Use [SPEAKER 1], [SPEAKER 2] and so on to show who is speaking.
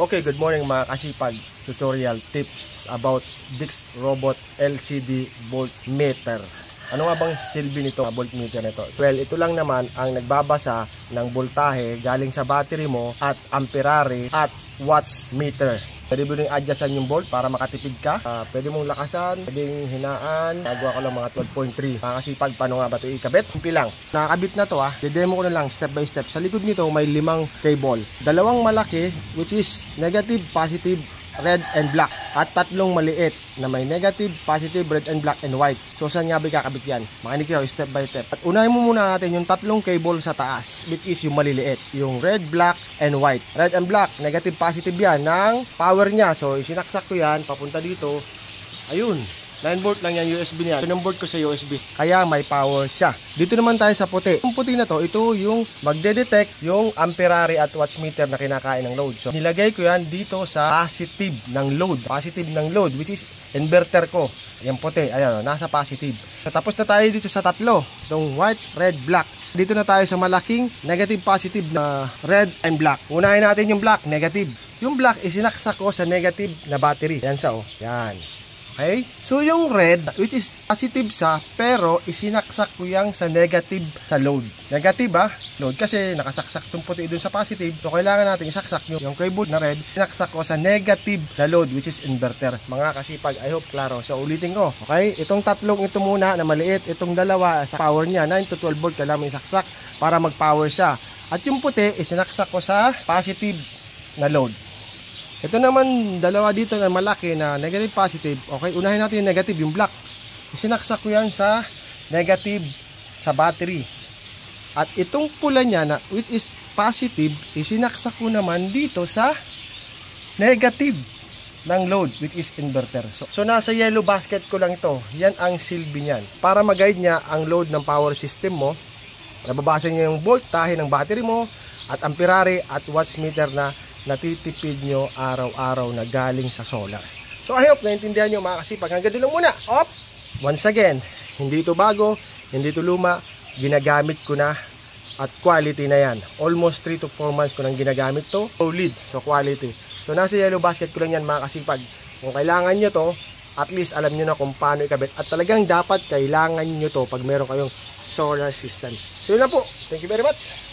[SPEAKER 1] Okay, good morning mga kasipag. Tutorial tips about Dix Robot LCD voltmeter. Ano nga bang silbi nito, voltmeter nito? Well, ito lang naman ang nagbabasa ng voltahe galing sa battery mo at amperare at watts meter. Pwede mo rin adjustan yung volt para makatipid ka. Pwede mong lakasan, pwedeng hinaan. Nagawa ko lang mga 12.3. Mga kasipag, paano nga ba ito ikabit? Simple lang. Nakakabit na to demo ko na lang step by step. Sa likod nito may 5 cable. Dalawang malaki which is negative, positive, red and black, at 3 maliit na may negative, positive, red and black and white. So saan nga ba kakabit yan? Makinig kayo step by step. At unahin mo muna natin yung 3 cable sa taas, which is yung maliliit, yung red, black and white. Red and black, negative, positive yan ng power niya. So isinaksak ko yan papunta dito. Ayun, 9 volt lang yan USB niya. Pinambort ko sa USB, kaya may power siya. Dito naman tayo sa puti. Yung puti na to, ito yung magde-detect yung amperare at watts meter na kinakain ng load. So nilagay ko yan dito sa positive ng load. Positive ng load, which is inverter ko. Yung puti, ayan, nasa positive. Tapos na tayo dito sa 3. Itong white, red, black. Dito na tayo sa malaking negative, positive na red and black. Unahin natin yung black, negative. Yung black, isinaksak ko sa negative na battery. Yan siya, yan. Okay? So yung red, which is positive sa, pero isinaksak ko yang sa negative sa load. Negative load, kasi nakasaksak itong puti dun sa positive. So kailangan natin isaksak yung cable na red. Sinaksak ko sa negative na load, which is inverter. Mga kasipag, I hope klaro. So ulitin ko. Okay? Itong 3 ito muna na maliit. Itong 2 sa power niya, 9 to 12 volt, kailangan isaksak para mag-power siya. At yung puti, isinaksak ko sa positive na load. Ito naman, 2 dito na malaki na negative, positive. Okay, unahin natin yung negative, yung black. Isinaksak ko yan sa negative sa battery. At itong pula niya na which is positive, isinaksak ko naman dito sa negative ng load, which is inverter. So nasa yellow basket ko lang ito. Yan ang silbi niyan. Para mag-guide niya ang load ng power system mo, nababasa niya yung voltahe ng battery mo at amperare at watts meter na natitipid nyo araw-araw na galing sa solar. So I hope naintindihan nyo mga kasipag. Hanggang doon lang muna. Once again, hindi ito bago, hindi ito luma, ginagamit ko na at quality na yan. Almost 3 to 4 months ko nang ginagamit to. Solid, so quality. So nasa yellow basket ko lang yan mga kasipag. Kung kailangan nyo to, at least alam nyo na kung paano ikabit. At talagang dapat kailangan nyo to pag meron kayong solar system. So yun lang po. Thank you very much.